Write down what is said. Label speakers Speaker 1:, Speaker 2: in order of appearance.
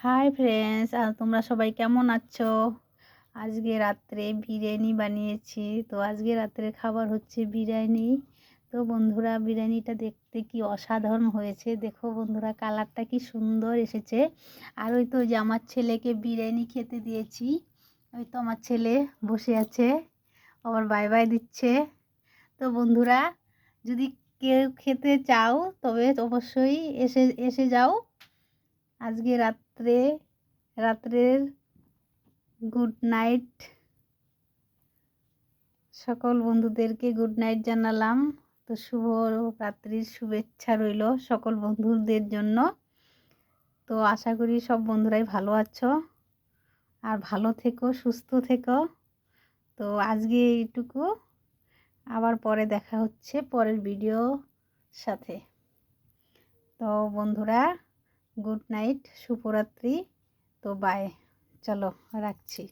Speaker 1: Hi friends, তোমরা সবাই কেমন আছো? আজকে রাত্রে বিরিয়ানি বানিয়েছি। তো আজকে রাত্রের খাবার হচ্ছে বিরিয়ানি। তো বন্ধুরা, বিরিয়ানিটা দেখতে কি অসাধারণ হয়েছে। দেখো বন্ধুরা, কালারটা কি সুন্দর এসেছে। আর ওই তো যে আমার ছেলেকে বিরিয়ানি খেতে দিয়েছি। ওই তো আমার ছেলে বসে আছে, আবার বাই বাই দিচ্ছে। তো বন্ধুরা, যদি কেউ খেতে চাও তবে অবশ্যই এসে এসে যাও। আজকে রাত্রের গুড নাইট। সকল বন্ধুদেরকে গুড নাইট জানালাম। তো শুভ রাত্রির শুভেচ্ছা রইল সকল বন্ধুদের জন্য। তো আশা করি সব বন্ধুরাই ভালো আছো আর ভালো থেকো, সুস্থ থেকো। তো আজকে এইটুকু, আবার পরে দেখা হচ্ছে পরের ভিডিও সাথে। তো বন্ধুরা, গুড নাইট, শুভরাত্রি। তো বাই, চলো রাখছি।